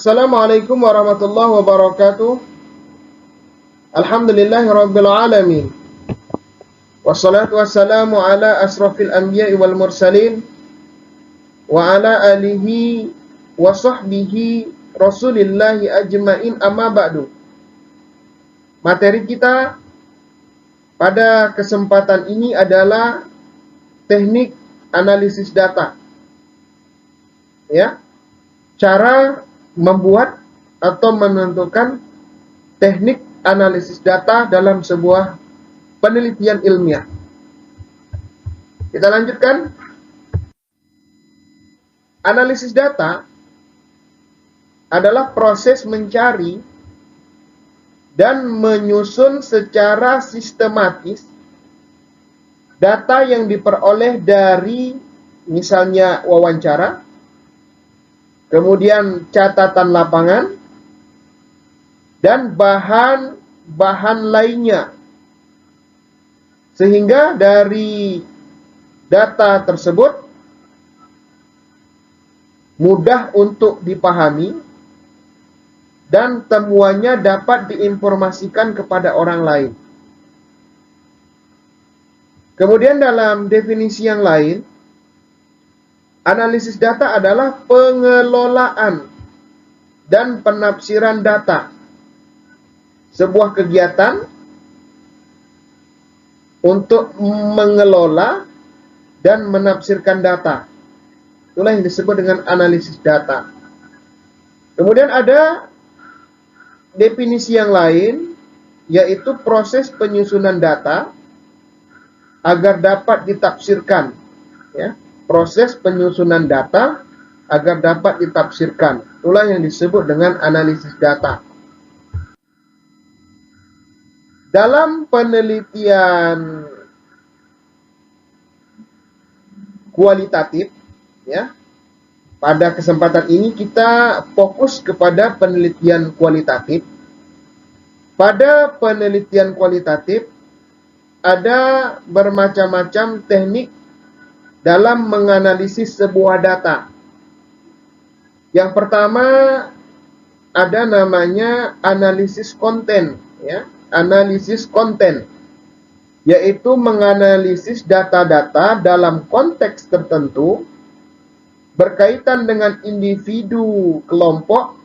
Assalamualaikum warahmatullahi wabarakatuh. Alhamdulillahirabbil alamin. Wassalatu wassalamu ala asrafil anbiya'i wal mursalin wa ala alihi wa sahbihi rasulillahi ajmain, amma ba'du. Materi kita pada kesempatan ini adalah teknik analisis data. Ya. Cara membuat atau menentukan teknik analisis data dalam sebuah penelitian ilmiah. Kita lanjutkan. Analisis data adalah proses mencari dan menyusun secara sistematis data yang diperoleh dari misalnya wawancara, kemudian catatan lapangan, dan bahan-bahan lainnya. Sehingga dari data tersebut mudah untuk dipahami dan temuannya dapat diinformasikan kepada orang lain. Kemudian dalam definisi yang lain, analisis data adalah pengelolaan dan penafsiran data. Sebuah kegiatan untuk mengelola dan menafsirkan data. Itulah yang disebut dengan analisis data. Kemudian ada definisi yang lain, yaitu proses penyusunan data agar dapat ditafsirkan. Ya. Proses penyusunan data agar dapat ditafsirkan. Itulah yang disebut dengan analisis data. Dalam penelitian kualitatif, ya, pada kesempatan ini kita fokus kepada penelitian kualitatif. Pada penelitian kualitatif ada bermacam-macam teknik dalam menganalisis sebuah data. Yang pertama ada namanya analisis konten, ya, analisis konten, yaitu menganalisis data-data dalam konteks tertentu berkaitan dengan individu, kelompok,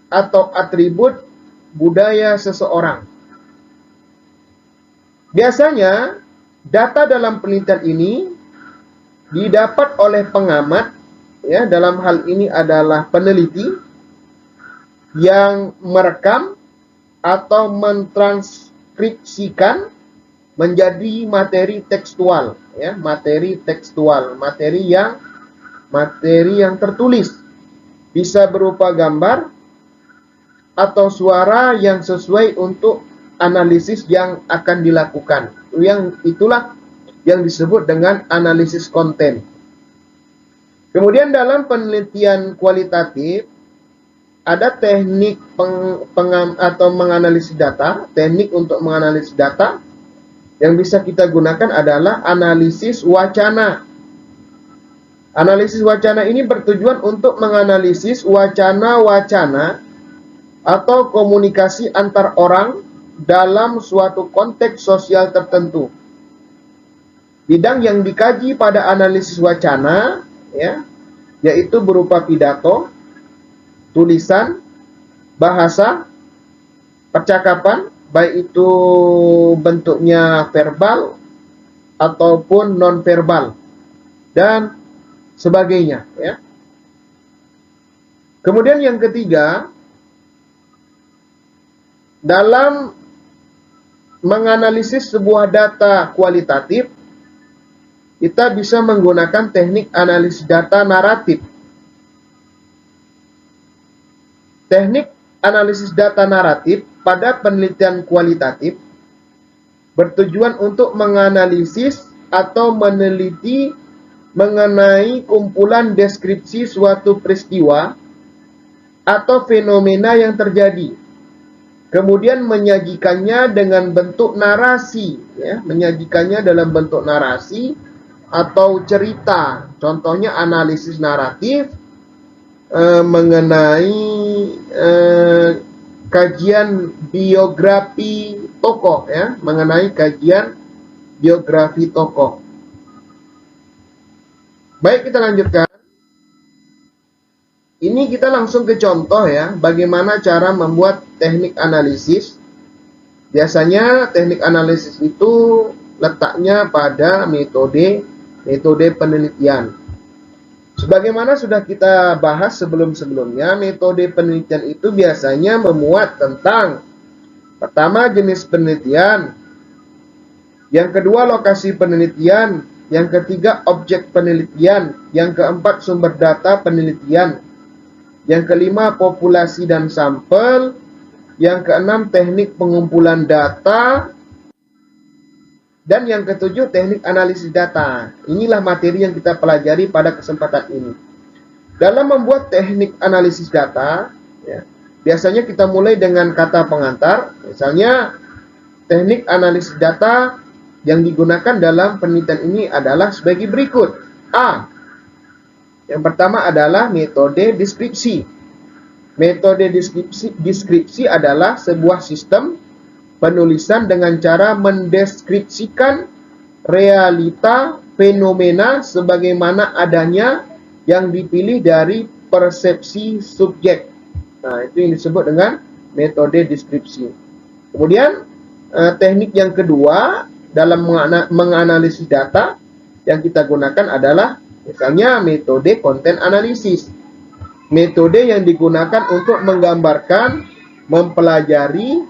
atau atribut budaya seseorang. Biasanya data dalam penelitian ini didapat oleh pengamat, ya, dalam hal ini adalah peneliti yang merekam atau mentranskripsikan menjadi materi tekstual, ya, materi tekstual, materi yang tertulis, bisa berupa gambar atau suara yang sesuai untuk analisis yang akan dilakukan. Itulah yang disebut dengan analisis konten. Kemudian dalam penelitian kualitatif ada teknik menganalisis data. Teknik untuk menganalisis data yang bisa kita gunakan adalah analisis wacana. Analisis wacana ini bertujuan untuk menganalisis wacana-wacana atau komunikasi antar orang dalam suatu konteks sosial tertentu. Bidang yang dikaji pada analisis wacana, ya, yaitu berupa pidato, tulisan, bahasa, percakapan, baik itu bentuknya verbal ataupun non-verbal, dan sebagainya. Ya. Kemudian yang ketiga, dalam menganalisis sebuah data kualitatif, kita bisa menggunakan teknik analisis data naratif. Teknik analisis data naratif pada penelitian kualitatif bertujuan untuk menganalisis atau meneliti mengenai kumpulan deskripsi suatu peristiwa atau fenomena yang terjadi. Kemudian menyajikannya dengan bentuk narasi, ya, menyajikannya dalam bentuk narasi atau cerita. Contohnya analisis naratif mengenai kajian biografi tokoh, ya, mengenai kajian biografi tokoh. Baik, kita lanjutkan. Ini kita langsung ke contoh, ya, bagaimana cara membuat teknik analisis. Biasanya teknik analisis itu letaknya pada metode penelitian. Sebagaimana sudah kita bahas sebelum-sebelumnya, metode penelitian itu biasanya memuat tentang pertama jenis penelitian, yang kedua lokasi penelitian, yang ketiga objek penelitian, yang keempat sumber data penelitian, yang kelima populasi dan sampel, yang keenam teknik pengumpulan data, dan yang ketujuh teknik analisis data. Inilah materi yang kita pelajari pada kesempatan ini. Dalam membuat teknik analisis data, ya, biasanya kita mulai dengan kata pengantar. Misalnya teknik analisis data yang digunakan dalam penelitian ini adalah sebagai berikut. A. Yang pertama adalah metode deskripsi. Metode deskripsi adalah sebuah sistem penulisan dengan cara mendeskripsikan realita fenomena sebagaimana adanya yang dipilih dari persepsi subjek. Nah, itu yang disebut dengan metode deskripsi. Kemudian teknik yang kedua dalam menganalisis data yang kita gunakan adalah misalnya metode konten analisis. Metode yang digunakan untuk menggambarkan, mempelajari,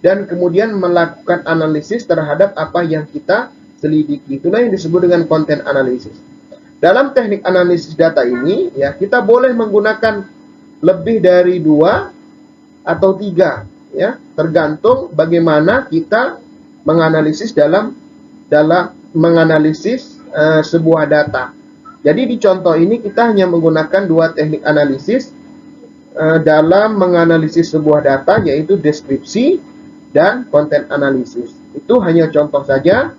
dan kemudian melakukan analisis terhadap apa yang kita selidiki. Itulah yang disebut dengan konten analisis. Dalam teknik analisis data ini, ya, kita boleh menggunakan lebih dari 2 atau 3, ya, tergantung bagaimana kita menganalisis dalam menganalisis sebuah data. Jadi di contoh ini kita hanya menggunakan 2 teknik analisis dalam menganalisis sebuah data, yaitu deskripsi dan konten analisis. Itu hanya contoh saja.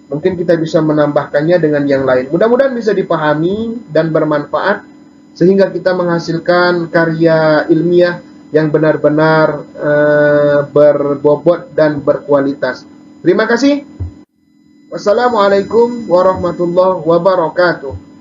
Mungkin kita bisa menambahkannya dengan yang lain. Mudah-mudahan bisa dipahami dan bermanfaat sehingga kita menghasilkan karya ilmiah yang benar-benar berbobot dan berkualitas. Terima kasih. Wassalamualaikum warahmatullahi wabarakatuh.